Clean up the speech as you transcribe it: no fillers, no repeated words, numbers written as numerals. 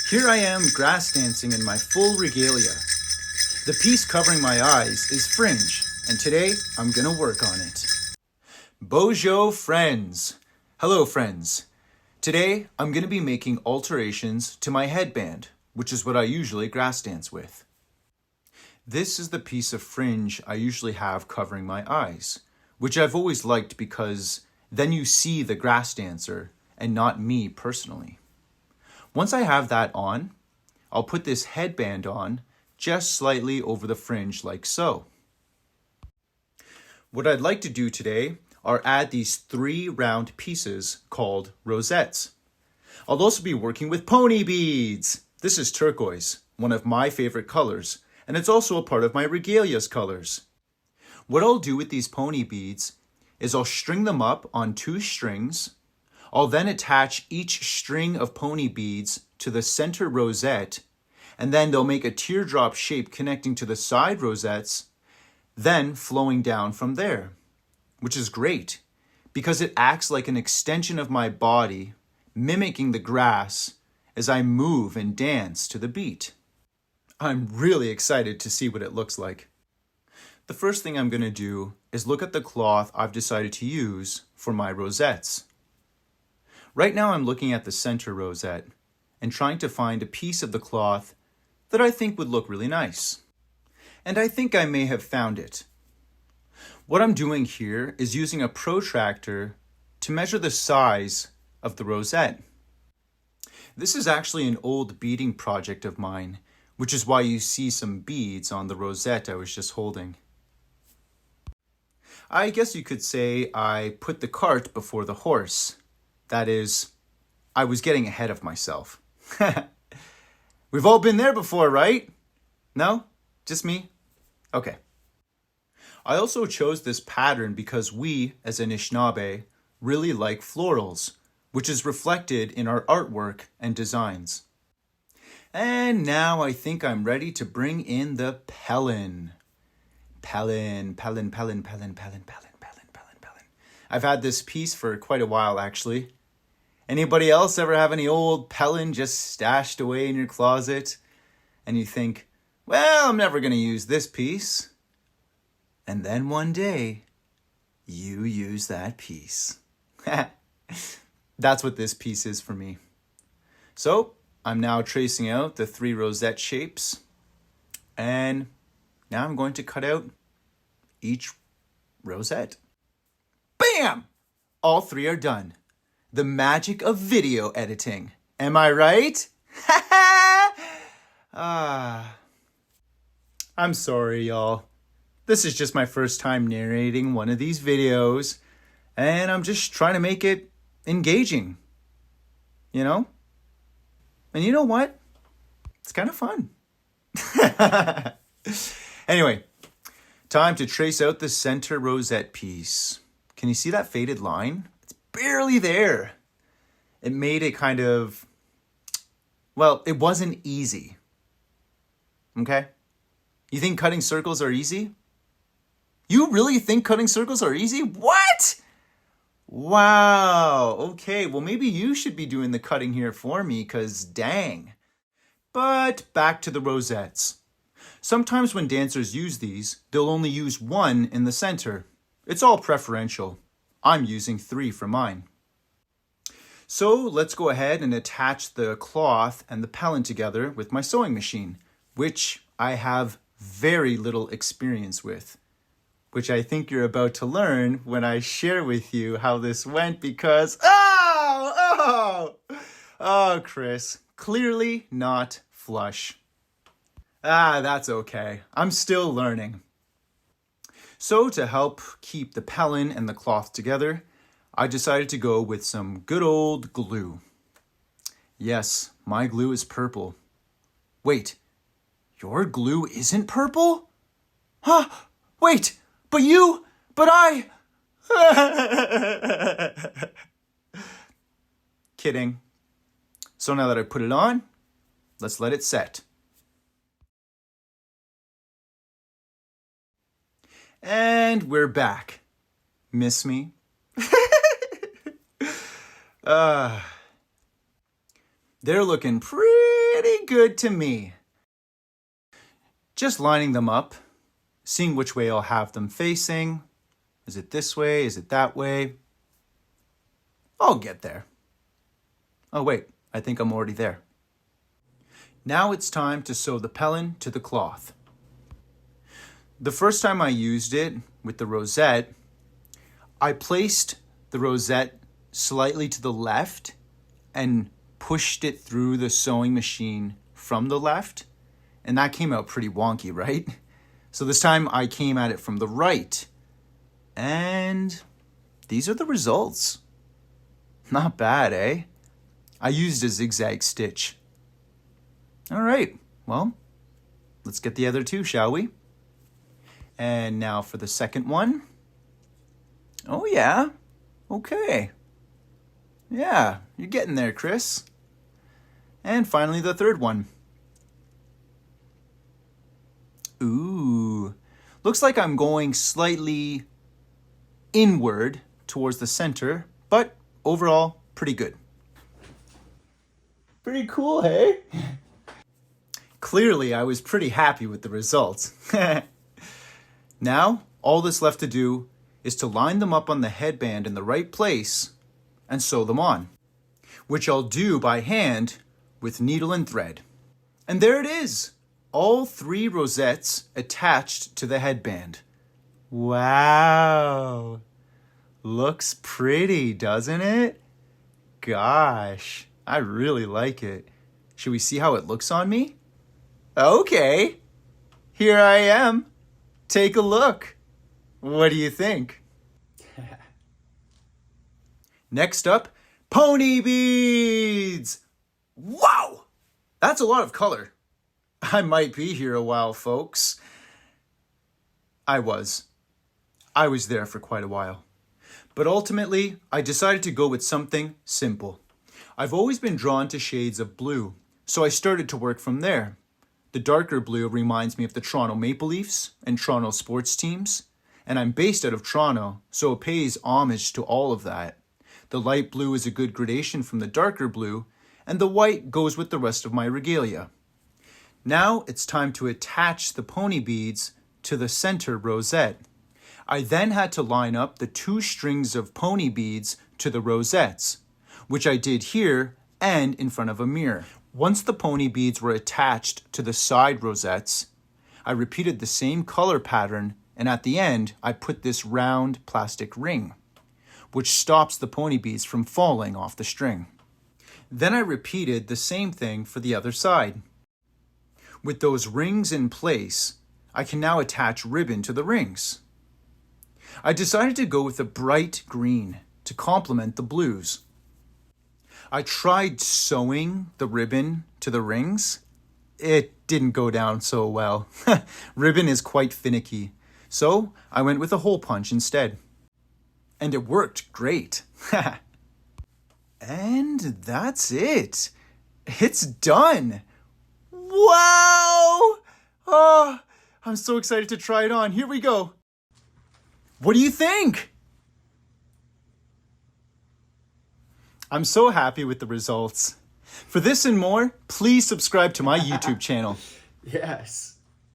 Here I am grass dancing in my full regalia. The piece covering my eyes is fringe, and today I'm gonna work on it. Bojo friends. Hello friends. Today I'm gonna be making alterations to my headband, which is what I usually grass dance with. This is the piece of fringe I usually have covering my eyes, which I've always liked because then you see the grass dancer and not me personally. Once I have that on, I'll put this headband on just slightly over the fringe like so. What I'd like to do today are add these 3 round pieces called rosettes. I'll also be working with pony beads. This is turquoise, one of my favorite colors, and it's also a part of my regalia's colors. What I'll do with these pony beads is I'll string them up on 2 strings. I'll then attach each string of pony beads to the center rosette, and then they'll make a teardrop shape connecting to the side rosettes, then flowing down from there, which is great because it acts like an extension of my body, mimicking the grass as I move and dance to the beat. I'm really excited to see what it looks like. The first thing I'm going to do is look at the cloth I've decided to use for my rosettes. Right now I'm looking at the center rosette and trying to find a piece of the cloth that I think would look really nice. And I think I may have found it. What I'm doing here is using a protractor to measure the size of the rosette. This is actually an old beading project of mine, which is why you see some beads on the rosette I was just holding. I guess you could say I put the cart before the horse. That is, I was getting ahead of myself. We've all been there before, right? No? Just me? Okay. I also chose this pattern because we, as Anishinaabe, really like florals, which is reflected in our artwork and designs. And now I think I'm ready to bring in the Pellin. Pellin. I've had this piece for quite a while, actually. Anybody else ever have any old Pellin just stashed away in your closet? And you think, well, I'm never going to use this piece. And then one day, you use that piece. That's what this piece is for me. So, I'm now tracing out the 3 rosette shapes. And now I'm going to cut out each rosette. Bam! All 3 are done. The magic of video editing. Am I right? I'm sorry, y'all. This is just my first time narrating one of these videos, and I'm just trying to make it engaging. You know? And you know what? It's kind of fun. Anyway, time to trace out the center rosette piece. Can you see that faded line? It's barely there. It made it kind of, well, it wasn't easy. Okay? You think cutting circles are easy? You really think cutting circles are easy? What? Wow. Okay, well maybe you should be doing the cutting here for me, because dang. But back to the rosettes. Sometimes when dancers use these, they'll only use 1 in the center. It's all preferential. I'm using 3 for mine. So let's go ahead and attach the cloth and the Pellin together with my sewing machine, which I have very little experience with, which I think you're about to learn when I share with you how this went because, oh, Chris, clearly not flush. That's okay. I'm still learning. So to help keep the Pellin and the cloth together, I decided to go with some good old glue. Yes, my glue is purple. Wait, your glue isn't purple? Huh? Wait, but I... Kidding. So now that I put it on, let's let it set. And we're back. Miss me? They're looking pretty pretty good to me. Just lining them up, seeing which way I'll have them facing. Is it this way? Is it that way? I'll get there. Oh wait, I think I'm already there. Now it's time to sew the pellin to the cloth. The first time I used it with the rosette, I placed the rosette slightly to the left and pushed it through the sewing machine from the left, and that came out pretty wonky, right? So this time I came at it from the right, and these are the results. Not bad, eh? I used a zigzag stitch. All right, well, let's get the other two, shall we? And now for the second one. Oh yeah, okay. Yeah, you're getting there, Chris. And finally the third one. Ooh, looks like I'm going slightly inward towards the center, but overall, pretty good. Pretty cool, hey? Clearly, I was pretty happy with the results. Now, all that's left to do is to line them up on the headband in the right place and sew them on, which I'll do by hand with needle and thread. And there it is, all 3 rosettes attached to the headband. Wow, looks pretty, doesn't it? Gosh, I really like it. Should we see how it looks on me? Okay, here I am. Take a look. What do you think? Next up, pony beads. Wow, that's a lot of color. I might be here a while, folks. I was there for quite a while. But ultimately, I decided to go with something simple. I've always been drawn to shades of blue, so I started to work from there. The darker blue reminds me of the Toronto Maple Leafs and Toronto sports teams, and I'm based out of Toronto, so it pays homage to all of that. The light blue is a good gradation from the darker blue, and the white goes with the rest of my regalia. Now it's time to attach the pony beads to the center rosette. I then had to line up the 2 strings of pony beads to the rosettes, which I did here and in front of a mirror. Once the pony beads were attached to the side rosettes, I repeated the same color pattern, and at the end, I put this round plastic ring, which stops the pony beads from falling off the string. Then I repeated the same thing for the other side. With those rings in place, I can now attach ribbon to the rings. I decided to go with a bright green to complement the blues. I tried sewing the ribbon to the rings. It didn't go down so well. Ribbon is quite finicky, so I went with a hole punch instead. And it worked great. And that's it. It's done. Wow! Oh, I'm so excited to try it on. Here we go. What do you think? I'm so happy with the results. For this and more, please subscribe to my YouTube channel. Yes.